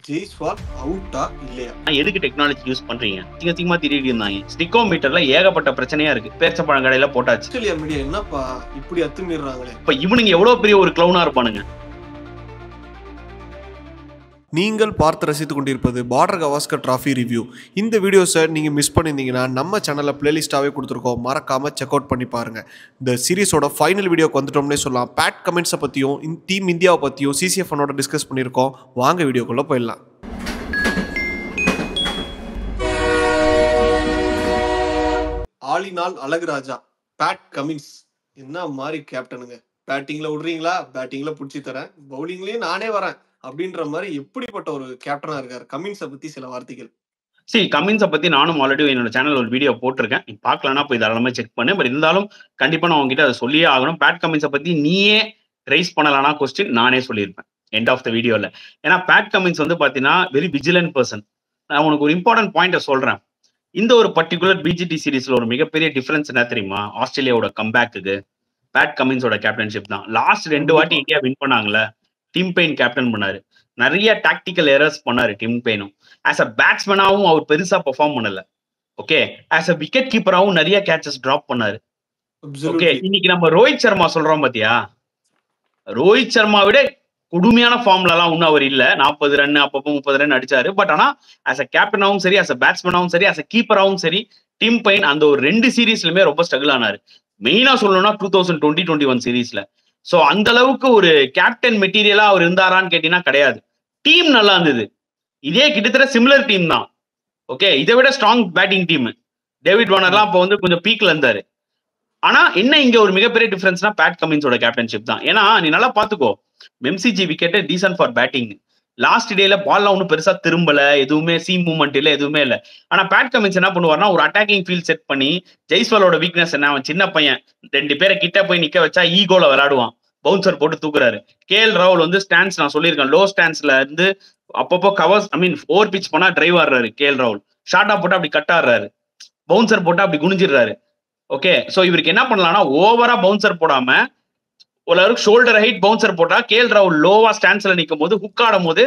ஜெய்ஸ்வால் அவுட்டா இல்லையா? எதுக்கு டெக்னாலஜி யூஸ் பண்றீங்க? அதிகமா திடீர்னு இருந்தாங்க. ஸ்டிக்கோமீட்டர்ல ஏகப்பட்ட பிரச்சனையா இருக்கு. பேரிச்சம்பழம் கடையில போட்டாச்சு. ஆஸ்திரேலியா மீடியா என்னப்பா இப்படி அத்துமீறாங்களே? இப்ப இவனுங்க எவ்வளவு பெரிய ஒரு கிளவுனா இருப்பானுங்க. நீங்கள் பார்த்து ரசித்துக் கொண்டிருப்பது பார்டர் கவாஸ்கர் டிராஃபி ரிவ்யூ. இந்த வீடியோஸை நீங்கள் மிஸ் பண்ணியிருந்தீங்கன்னா நம்ம சேனலில் பிளேலிஸ்ட்டாகவே கொடுத்துருக்கோம், மறக்காமல் செக் அவுட் பண்ணி பாருங்கள். இந்த சீரிஸோட ஃபைனல் வீடியோக்கு வந்துட்டோம்னே சொல்லலாம். பேட் கமெண்ட்ஸை பற்றியும் டீம் இந்தியாவை பற்றியும் சிசிஎஃப்னோட டிஸ்கஸ் பண்ணியிருக்கோம். வாங்க வீடியோக்குள்ளே போயிடலாம். ஆலினால் அழகு ராஜா பேட் கமின்ஸ் என்ன மாதிரி கேப்டனுங்க. பேட்டிங்ல விடுறீங்களா, பேட்டிங்ல பிடிச்சி தரேன், பவுலிங்லயும் நானே வரேன் அப்படின்ற மாதிரி எப்படிப்பட்ட ஒரு கேப்டனா இருக்காரு. கமின்ஸை பத்தி சில வார்த்தைகள். கமின்ஸை பத்தி நானும் ஆல்ரெடி என்னோட சேனல் ஒரு வீடியோ போட்டிருக்கேன். நீ பார்க்கலன்னா போய் தாராளமா செக் பண்ணு. பட் இருந்தாலும் கண்டிப்பா நான் உங்ககிட்ட அதை சொல்லியே ஆகணும். பேட் கமின்ஸை பத்தி நீயே ரைஸ் பண்ணலானா கொஸ்டின் நானே சொல்லியிருப்பேன் எண்ட் ஆஃப் த வீடியோல. ஏன்னா பேட் கமின்ஸ் வந்து பாத்தீங்கன்னா வெரி விஜிலன்ட் பர்சன். நான் உனக்கு ஒரு இம்பார்ட்டன்ட் பாயிண்ட சொல்றேன். இந்த ஒரு பர்டிகுலர் பிஜிடி சீரீஸ்ல ஒரு மிகப்பெரிய டிஃபரன்ஸ் என்ன தெரியுமா? ஆஸ்திரேலியாவோட கம்பேக்கு பேட் கமின்ஸோட கேப்டன்ஷிப் தான். லாஸ்ட் 2 வாட்டி இந்தியா வின் பண்ணாங்கல்ல, டிம் பெயின் கேப்டன் பண்ணாரு. நிறைய டாக்டிக்கல் எரர்ஸ் பண்ணாரு டிம் பெயினும். ஆஸ் அ பேட்ஸ்மேனாவும் அவர் பெருசா பெர்ஃபார்ம் பண்ணல. ஓகே, ஆஸ் அ விக்கெட் கீப்பராவும் நிறைய கேச்சஸ் டிராப் பண்ணாரு. ஓகே, இன்னைக்கு நம்ம ரோஹித் சர்மா சொல்றோம் பாத்தியா, ரோஹித் சர்மா விட கொடுமையான ஃபார்ம்ல எல்லாம் ஒன்னும் அவர் இல்ல. 40 ரன் அப்பப்போ 30 ரன் அடிச்சாரு. பட் ஆனா ஆஸ் அ கேப்டனாவும் சரி, ஆஸ் அ பேட்ஸ்மேனாவும் சரி, ஆஸ் அ கீப்பராவும் சரி, டிம் பெயின் அந்த ஒரு 2 சீரீஸ்லயுமே ரொம்ப ஸ்ட்ரகிள் ஆனாரு. மெயினா சொல்லணும்னா 2020-21 சீரீஸ்ல. சோ அந்த அளவுக்கு ஒரு கேப்டன் மெட்டீரியலா அவர் இருந்தாரான்னு கேட்டீங்கன்னா கிடையாது. டீம் நல்லா இருந்தது. இதே கிட்டத்தட்ட சிமிலர் டீம் தான். ஓகே, இதை விட ஸ்ட்ராங் பேட்டிங் டீம். டேவிட் வார்னர்லாம் அப்போ வந்து கொஞ்சம் பீக்ல இருந்தாரு. ஆனா என்ன இங்க ஒரு மிகப்பெரிய டிஃபரன்ஸ்னா பேட் கமின்ஸோட கேப்டன்ஷிப் தான். ஏன்னா நீ நல்லா பாத்துக்கோ, MCG wicket decent for batting. Last டேல பால்லாம் ஒன்னும் பெருசா திரும்பல, எதுவுமே சீம் மூவ்மெண்ட் இல்ல, எதுவுமே இல்ல. ஆனா பேட் கமின்ஸ் என்ன பண்ணுவார்னா, ஒரு அட்டாக்கிங் ஃபீல்ட் செட் பண்ணி, ஜெய்ஸ்வாலோட வீக்னஸ் என்ன, அவன் சின்ன பையன், 2 பேரை கிட்ட போய் நிக்க வச்சா ஈகோல விளையாடுவான், பவுன்சர் போட்டு தூக்குறாரு. கேஎல் ராகுல் வந்து ஸ்டாண்ட்ஸ் நான் சொல்லியிருக்கேன், லோ ஸ்டாண்ட்ஸ்ல இருந்து அப்பப்போ கவர்ஸ் ஓவர் பிச் பண்ணா டிரைவ் ஆடுறாரு கேஎல் ராகுல். ஷார்ட்டா போட்டா அப்படி கட் ஆடுறாரு, பவுன்சர் போட்டா அப்படி குனிஞ்சிடுறாரு. ஓகே, சோ இவருக்கு என்ன பண்ணலாம்னா, ஓவரா பவுன்சர் போடாம ஓரளவுக்கு ஷோல்டர் ஹைட் பவுன்சர் போட்டா கேஎல் ராகுல் லோவா ஸ்டாண்ட்ஸ்ல நிற்கும் போது ஹுக் ஆடும் போது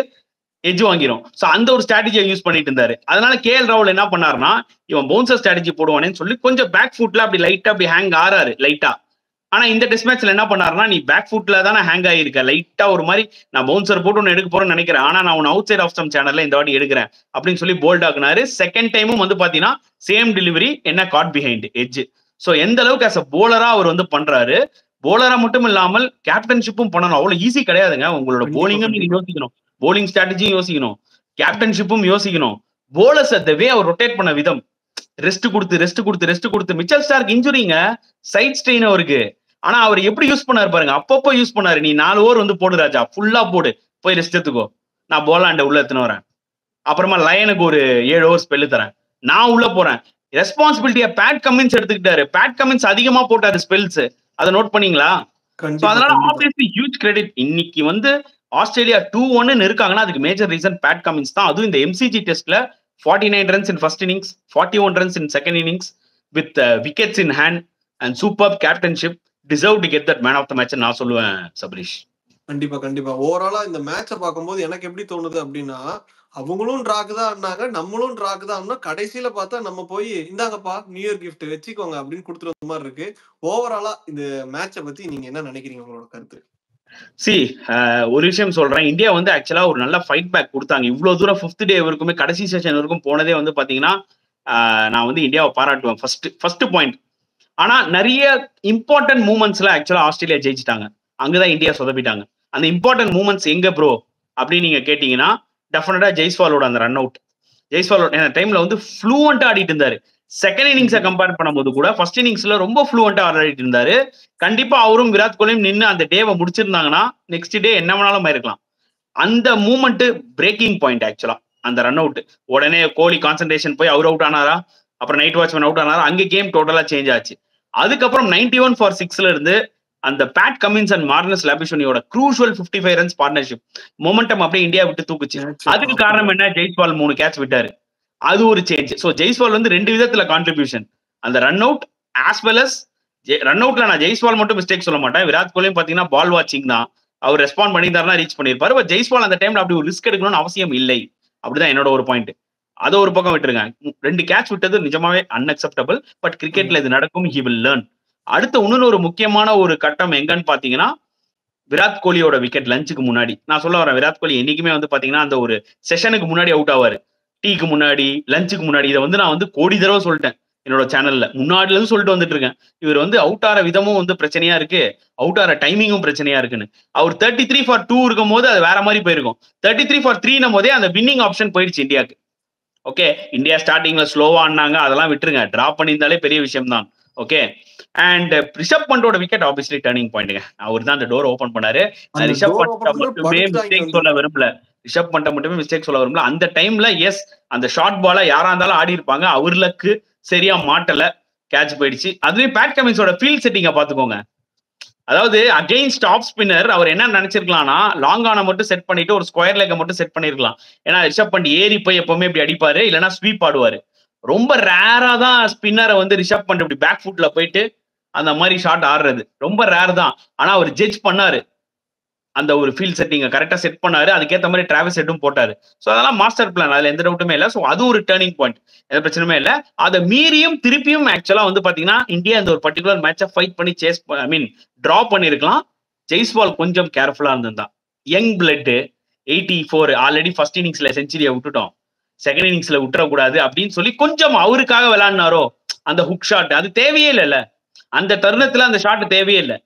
எட்ஜ் வாங்கிரும். சோ அந்த ஒரு ஸ்ட்ராட்டஜியை யூஸ் பண்ணிட்டு இருந்தாரு. அதனால கேஎல் ராகுல் என்ன பண்ணாருன்னா, இவன் பவுன்சர் ஸ்ட்ராட்டஜி போடுவானேன்னு சொல்லி கொஞ்சம் பேக் ஃபுட்ல அப்படி லைட்டா அப்படி ஹேங் ஆறாரு லைட்டா. ஆனா இந்த டெஸ்ட் மேட்ச்ல என்ன பண்ணாருன்னா, நீ பேக் ஃபுட்ல தானே ஹேங் ஆகிருக்க, லைட்டா ஒரு மாதிரி நான் பவுன்சர் போட்டு ஒன்னு எடுக்க போறேன்னு நினைக்கிறேன், ஆனா நான் உன் அவுட் சைட் ஆஃப் ஸ்டம் சேனல்ல இந்த வாட்டி எடுக்கிறேன் அப்படின்னு சொல்லி போல்ட் ஆக்குனாரு. செகண்ட் டைமும் வந்து பாத்தீங்கன்னா சேம் டெலிவரி, என்ன காட் பிஹைண்ட் எட்ஜ். சோ எந்த அளவுக்கு ஆஸ் அ போலரா அவர் வந்து பண்றாரு. போலரா மட்டும் இல்லாமல் கேப்டன்ஷிப்பும் பண்ணணும். அவ்வளவு ஈஸி கிடையாதுங்க. உங்களோட போலிங்கும் நீங்க யோசிக்கணும், போலிங் ஸ்ட்ராட்டஜியும் யோசிக்கணும், கேப்டன்ஷிப்பும் யோசிக்கணும். போலர்ஸ் த வே அவர் ரொட்டேட் பண்ண விதம், ரெஸ்ட் கொடுத்து மிச்சல் ஸ்டார்க் இன்ஜுரிங்க, சைட் ஸ்ட்ரெயின் அவருக்கு. ஆனா அவர் எப்படி யூஸ் பண்ணாரு பாருங்க, அப்பப்போ யூஸ் பண்ணாரு. நீ 4 ஓவர் வந்து போடு ராஜா, ஃபுல்லா போடு, போய் ரெஸ்ட் எடுத்துக்கோ, நான் போலாண்ட உள்ள எடுத்துன்னு வரேன், அப்புறமா லயனுக்கு ஒரு 7 ஓவர் ஸ்பெல்லு தரேன், நான் உள்ள போறேன். ரெஸ்பான்சிபிலிட்டியை பேட் கமின்ஸ் எடுத்துக்கிட்டாரு. பேட் கமின்ஸ் அதிகமா போட்டாரு ஸ்பெல்ஸ், அதை நோட் பண்ணீங்களா? அதனால ஆப்வியஸ்லி ஹியூஜ் கிரெடிட். இன்னைக்கு வந்து ஆஸ்திரேலியா 2-1 இருக்காங்கன்னா அதுக்கு மேஜர் ரீசன் பேட் கமின்ஸ் தான். அதுவும் இந்த எம்சிஜி டெஸ்ட்ல 49 runs in first innings, 41 runs in second innings with wickets in hand and super captainship, deserve to get that man of the match நான் சொல்லுவேன் சபரீஷ். கண்டிப்பா ஓவராலா இந்த மேட்சை பார்க்கும்போது எனக்கு எப்படி தோணுது அப்படின்னா, அவங்களும் டிராக்கு தான் ஆடினாங்க, நம்மளும் டிராக்கு தான் ஆடினோம். கடைசியில பார்த்தா நம்ம போய் இந்தாங்கப்பா நியூ இயர் கிஃப்ட் வச்சுக்கோங்க அப்படின்னு கொடுத்துட்டு வந்த மாதிரி இருக்கு. ஓவராலா இந்த மேட்சை பத்தி நீங்க என்ன நினைக்கிறீங்க, உங்களோட கருத்து? ஒரு விஷயம் சொல்றேன், இந்தியா வந்து ஆக்சுவலா ஒரு நல்ல ஃபைட் பேக் கொடுத்தாங்க. இவ்வளவு தூரம் 5th டே வரைக்குமே, கடைசி செஷன் வரைக்கும் போனதே வந்து பாத்தீங்கன்னா நான் வந்து இந்தியாவை பாராட்டுவேன். First point. ஆனா நிறைய இம்பார்ட்டன்ட் மூமெண்ட்ஸ்ல ஆக்சுவலா ஆஸ்திரேலியா ஜெயிச்சிட்டாங்க, அங்கதான் இந்தியா சொதப்பிட்டாங்க. அந்த இம்பார்ட்டன்ட் மூமெண்ட்ஸ் எங்க ப்ரோ அப்படின்னு நீங்க கேட்டீங்கன்னா, டெஃபினட்டா ஜெய்ஸ்வாலோட அந்த ரன் அவுட். ஜெய்ஸ்வாலோட டைம்ல வந்து ஃப்ளூவெண்டா ஆடிட்டு இருந்தாரு. செகண்ட் இன்னிங்ஸை கம்பேர் பண்ணும்போது கூட ஃபர்ஸ்ட் இன்னிங்ஸ்ல ரொம்ப ஃப்ளூவெண்டா ஆடிட்டு இருந்தாரு. கண்டிப்பா அவரும் விராட் கோலியும் நின்று அந்த டேவை முடிச்சிருந்தாங்கன்னா நெக்ஸ்ட் டே என்ன வேணாலும் இருக்கலாம். அந்த மூமெண்ட் பிரேக்கிங் பாயிண்ட் ஆக்சுவலா அந்த ரன் அவுட். உடனே கோலி கான்சென்ட்ரேஷன் போய் அவர் அவுட் ஆனாரா, அப்புறம் நைட் வாட்ச்மேன் அவுட் ஆனாரா, அங்கே கேம் டோட்டலா சேஞ்ச் ஆச்சு. அதுக்கப்புறம் 91 for 6ல இருந்து அந்த பேட் கமின்ஸ் அண்ட் மார்னஸ் லாபிஷோனியோட க்ரூஷியல் 55 ரன்ஸ் பார்ட்னர்ஷிப் மொமெண்டம் அப்படியே இந்தியா விட்டு தூக்குச்சு. அதுக்கு காரணம் என்ன? ஜெய்ஸ்வால் 3 கேட்ச் விட்டாரு, அது ஒரு சேஞ்ச். சோ ஜெய்ஸ்வால் வந்து 2 விதத்துல கான்ட்ரிபியூஷன், அந்த run out as well as run அவுட்ல. நான் ஜெய்ஸ்வால் மட்டும் மிஸ்டேக் சொல்ல மாட்டேன், விராட் கோலியும் பாத்தீங்கன்னா பால் வாட்சிங் தான், அவர் ரெஸ்பாண்ட் பண்ணியிருந்தாருன்னா ரீச் பண்ணியிருப்பாரு. பட் ஜெய்ஸ்வால் அந்த டைம்ல அப்படி ஒரு ரிஸ்க் எடுக்கணும்னு அவசியம் இல்லை. அப்படிதான் என்னோட ஒரு பாயிண்ட். அதை ஒரு பக்கம் விட்டுருங்க. 2 கேட்ச் விட்டது நிஜமாவே அன்அக்செப்டபிள். பட் கிரிக்கெட்ல இது நடக்கும். He will learn. அடுத்த இன்னொரு ஒரு முக்கியமான ஒரு கட்டம் எங்கன்னு பாத்தீங்கன்னா, விராட் கோலியோட விக்கெட் லஞ்சுக்கு முன்னாடி. நான் சொல்ல வரேன், விராட் கோலி என்னைக்குமே வந்து பாத்தீங்கன்னா அந்த ஒரு செஷனுக்கு முன்னாடி அவுட் ஆவாரு. டீக்கு முன்னாடி, லஞ்சுக்கு முன்னாடி. இதை வந்து நான் வந்து கோடி தடவை சொல்லிட்டேன் என்னோட சேனல்ல. முன்னாடில இருந்து சொல்லிட்டு வந்துட்டு இருக்கேன். இவர் வந்து அவுட் ஆற விதமும் வந்து பிரச்சனையா இருக்கு, அவுட் ஆற டைமிங்கும் பிரச்சனையா இருக்குன்னு. அவர் 33 for 2 இருக்கும் போது அது வேற மாதிரி போயிருக்கும். 33 for 3 போதே அந்த வின்னிங் ஆப்ஷன் போயிடுச்சு இந்தியாவுக்கு. ஓகே, இந்தியா ஸ்டார்டிங்ல ஸ்லோவா ஆனாங்க, அதெல்லாம் விட்டுருங்க. டிராப் பண்ணியிருந்தாலே பெரிய விஷயம் தான். ஓகே, அண்ட் ரிஷப் பண்டோட விக்கெட் ஆப்வியஸ்லி டர்னிங் பாயிண்ட்ங்க. அவர் தான் அந்த டோர் ஓபன் பண்ணாரு. ரிஷப் பண்ட மட்டுமே மிஸ்டேக் சொல்ல விரும்பல. ரிஷப் பண்ட மட்டுமே மிஸ்டேக் சொல்ல விரும்பல. அந்த டைம்ல எஸ், அந்த ஷார்ட் பால யாரா இருந்தாலும் ஆடி இருப்பாங்க. அவர்களுக்கு சரியா மாட்டல, கேட்ச் போயிடுச்சு. அதுலயும் பேட் கமின்ஸோட ஃபீல்ட் செட்டிங்க பாத்துக்கோங்க. அதாவது அகெயின்ஸ்ட் ஆஃப் ஸ்பின்னர் அவர் என்ன நினைச்சிருக்கலாம்னா, லாங் ஆன மட்டும் செட் பண்ணிட்டு ஒரு ஸ்கொயர் லெக்க மட்டும் செட் பண்ணிருக்கலாம். ஏன்னா ரிஷப் பண்ட் ஏறி போய் எப்பவுமே இப்படி அடிப்பாரு, இல்லைன்னா ஸ்வீப் ஆடுவாரு. ரொம்ப ரேரா தான் ஸ்பின்னரை வந்து ரிஷப் பண்ட் இப்படி பேக் ஃபுட்ல போயிட்டு அந்த மாதிரி ஷாட் ஆடுறது ரொம்ப ரேர் தான். ஆனா அவர் ஜட்ஜ் பண்ணாரு, அந்த ஒரு ஃபீல்ட் செட்டிங்க கரெக்டா செட் பண்ணாரு. அதுக்கேற்ற மாதிரி டிராவல்ஸ் செட்டும் போட்டாரு. ஸோ அதெல்லாம் மாஸ்டர் பிளான், அதுல எந்த டவுட்டுமே இல்லை. ஸோ அது ஒரு டேர்னிங் பாயிண்ட், எந்த பிரச்சனையுமே இல்லை. அதை மீறியும் திருப்பியும் ஆக்சுவலா வந்து பாத்தீங்கன்னா இந்தியா இந்த ஒரு பர்டிகுலர் மேட்சை ஃபைட் பண்ணி சேஸ் ஐ மீன் டிரா பண்ணிருக்கலாம். ஜெய்ஸ்வால் கொஞ்சம் கேர்ஃபுல்லா இருந்திருந்தான். யங் பிளட் 84 ஆல்ரெடி ஃபர்ஸ்ட் இன்னிங்ஸ்ல செஞ்சுரியை விட்டுட்டோம், செகண்ட் இன்னிங்ஸ்ல விட்டுறக்கூடாது அப்படின்னு சொல்லி கொஞ்சம் அவருக்காக விளையாடினாரோ. அந்த ஹுக் ஷாட் அது தேவையே இல்லைல்ல, அந்த தருணத்துல அந்த ஷாட் தேவையே இல்லை.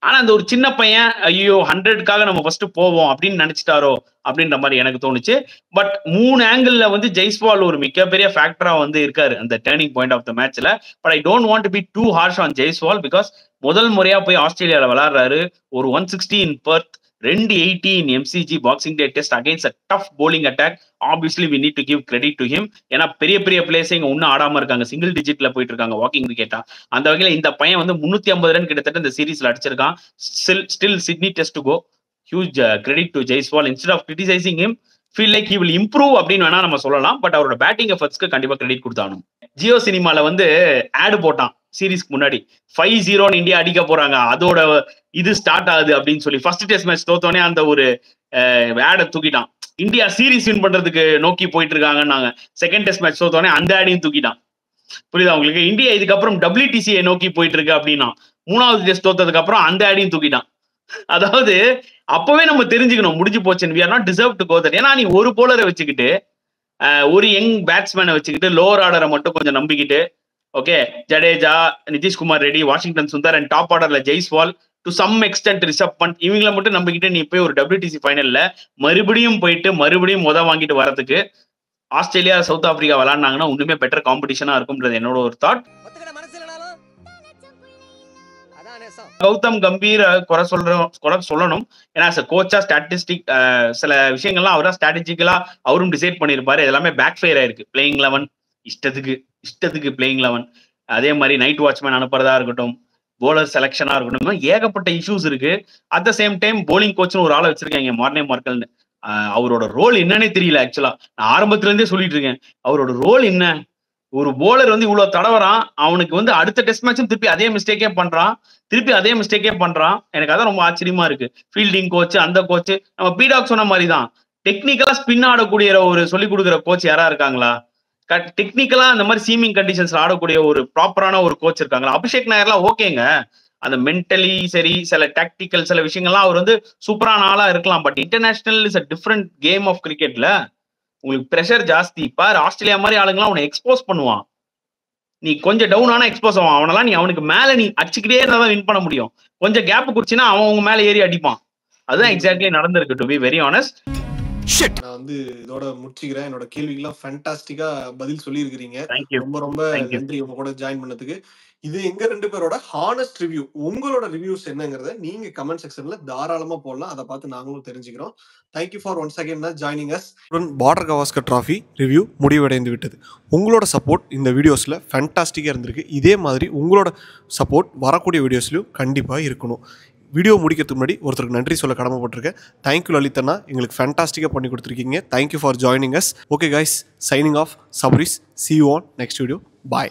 ஆனா அந்த ஒரு சின்ன பையன் ஐயோ 100க்காக நம்ம ஃபர்ஸ்ட் போவோம் அப்படின்னு நினைச்சிட்டாரோ அப்படின்ற மாதிரி எனக்கு தோணுச்சு. பட் 3 ஆங்கிள் வந்து ஜெய்ஸ்வால் ஒரு மிகப்பெரிய ஃபேக்டரா வந்து இருக்காரு அந்த டேர்னிங் பாயிண்ட் ஆஃப் த மேட்ச்ல. But I don't want to be too harsh on Jaiswal because முதல் முறையா போய் ஆஸ்திரேலியால விளையாடுறாரு. ஒரு 160 in Perth, 280 in MCG Boxing Day test against a tough bowling attack. Obviously we need to give credit to him. ஏன்னா பெரிய பெரிய பிளேஸ் இங்க ஒன்னும் ஆடாம இருக்காங்க, சிங்கிள் டிஜிட்ல போயிட்டு இருக்காங்க வாக்கிங் விக்கெட்டா. அந்த வகையில இந்த பையன் வந்து 350 ரன் கிட்டத்தட்ட இந்த சீரீஸ்ல அடிச்சிருக்கான். Still Sydney test to go. Huge credit to Jaiswal. Instead of criticising him, feel like he will improve அப்படின்னு வேணா நம்ம சொல்லலாம். பட் அவரோட பேட்டிங் எஃபர்ட்ஸ்க்கு கண்டிப்பா கிரெடிட் கொடுத்தானும். ஜியோ சினிமால வந்து ஆடு போட்டான் சீரீஸ்க்கு முன்னாடி, 5-0 இந்தியா அடிக்க போறாங்க, அதோட இது ஸ்டார்ட் ஆகுது அப்படின்னு சொல்லி. ஃபர்ஸ்ட் டெஸ்ட் மேட்ச் தோத்தோடனே அந்த ஒரு ஆடை தூக்கிட்டான். இந்தியா சீரீஸ் வின் பண்றதுக்கு நோக்கி போயிட்டு இருக்காங்கன்னாங்க. செகண்ட் டெஸ்ட் மேட்ச் தோத்தோடனே அந்த ஆடையும் தூக்கிட்டான். புரியுதா உங்களுக்கு? இந்தியா இதுக்கப்புறம் WTCயை நோக்கி போயிட்டு இருக்கு அப்படின்னா, 3வது டெஸ்ட் தோத்ததுக்கு அப்புறம் அந்த ஆடையும் தூக்கிட்டான். அதாவது அப்பவே நம்ம தெரிஞ்சுக்கணும் முடிஞ்சு போச்சுன்னு. we are not deserved to go there. ஏன்னா நீ ஒரு போலரை வச்சுக்கிட்டு, ஒரு யங் பேட்ஸ்மேனை வச்சுக்கிட்டு, லோவர் ஆர்டரை மட்டும் கொஞ்சம் நம்பிக்கிட்டு, okay Jadeja, Nitish Kumar Reddy, Washington Sundar and top ஆர்டர்ல Jaiswal, to some extent Rishabh Pant, இவங்களை மட்டும் நம்பிக்கிட்டு நீ போய் ஒரு WTC ஃபைனல்ல மறுபடியும் போயிட்டு மறுபடியும் வாங்கிட்டு வரதுக்கு ஆஸ்திரேலியா சவுத் ஆப்பிரிக்கா விளையாடினாங்கன்னா ஒண்ணுமே பெட்டர் காம்படிஷனா இருக்கும்ன்றது என்னோட ஒரு தாட். கௌதம் கம்பீர் குறை சொல்லணும். ஏன்னா கோச்சா ஸ்டாட்டிஸ்டிக் சில விஷயங்கள்லாம் அவரா ஸ்ட்ராட்டஜிக்கலா அவரும் டிசைட் பண்ணிருப்பாரு. எல்லாமே பேக் ஃபயர் ஆயிருக்கு. பிளேயிங் 11 இஷ்டத்துக்கு பிளேயிங் 11, அதே மாதிரி நைட் வாட்ச்மேன் அனுப்புறதா இருக்கட்டும், போலர் செலக்ஷனா இருக்கட்டும், ஏகப்பட்ட இஷ்யூஸ் இருக்கு. At the same time bowling கோச்னு ஒரு ஆளை வச்சிருக்காங்க மார்னே மார்க்கல்னு. அவரோட ரோல் என்னன்னே தெரியல. ஆக்சுவலா நான் ஆரம்பத்துல இருந்தே சொல்லிட்டு இருக்கேன், அவரோட ரோல் என்ன? ஒரு போலர் வந்து இவ்வளவு தடவறான், அவனுக்கு வந்து அடுத்த டெஸ்ட் மேட்சும் திருப்பி அதே மிஸ்டேக்கே பண்றான். எனக்கு அதான் ரொம்ப ஆச்சரியமா இருக்கு. ஃபீல்டிங் கோச், அந்த கோச், நம்ம பீடாக் சொன்ன மாதிரி தான் டெக்னிக்கலா ஸ்பின் ஆடக்கூடிய ஒரு சொல்லி கொடுக்குற கோச் யாரா இருக்காங்களா? டெக்னிக்கலா அந்த மாதிரி சீமிங் கண்டிஷன்ஸ்ல ஆடக்கூடிய ஒரு ப்ராப்பரான ஒரு கோச் இருக்காங்களா? அபிஷேக் நாயர்லாம் ஓகேங்க, அந்த மென்டலி சரி, சில டாக்டிக்கல் சில விஷயங்கள்லாம் அவர் வந்து சூப்பரான ஆளா இருக்கலாம். But international is a different game of கிரிக்கெட்ல. உங்களுக்கு ப்ரெஷர் ஜாஸ்தி. பாரு ஆஸ்திரேலியா மாதிரி ஆளுங்களாம் அவனை எக்ஸ்போஸ் பண்ணுவான். நீ கொஞ்சம் டவுன் ஆனா எக்ஸ்போஸ் ஆவான். அவனெல்லாம் நீ அவனுக்கு மேல நீ அடிச்சுக்கிட்டே இருந்தா தான் வின் பண்ண முடியும். கொஞ்சம் கேப் குடிச்சுன்னா அவன் உங்க மேல ஏறி அடிப்பான். அதுதான் எக்ஸாக்ட்லி நடந்திருக்கு, டு பி வெரி ஆனஸ்ட். நான் வந்து இதோட முடிச்சுக்கிறேன். என்னோட கேள்விக்கெல்லாம் ஃபேண்டாஸ்டிக்கா பதில் சொல்லியிருக்கிறீங்க. ரொம்ப ரொம்ப நன்றி உங்க கூட ஜாயின் பண்ணதுக்கு. இது எங்க 2 பேரோட ஹானஸ்ட் ரிவ்யூ. உங்களோட ரிவ்யூஸ் என்னங்கறத நீங்க கமெண்ட் செக்ஷன்ல தாராளமா போடலாம். அதை பார்த்து நாங்களும் தெரிஞ்சுக்கிறோம். Thank you for once again joining us. Border Gavaskar trophy review முடிவடைந்து விட்டது. உங்களோட சப்போர்ட் இந்த வீடியோஸில் ஃபேண்டாஸ்டிக்காக இருந்திருக்கு. இதே மாதிரி உங்களோட சப்போர்ட் வரக்கூடிய வீடியோஸ்லையும் கண்டிப்பாக இருக்கணும். வீடியோ முடிக்கிறதுக்கு முன்னாடி ஒருத்தருக்கு நன்றி சொல்ல கடமைப்பட்டிருக்கேன். தேங்க்யூ லலிதண்ணா, எங்களுக்கு ஃபேண்டாஸ்டிக்காக பண்ணி கொடுத்துருக்கீங்க. Thank you for joining us. Okay guys, signing off, Sabaris. See you on next video. Bye.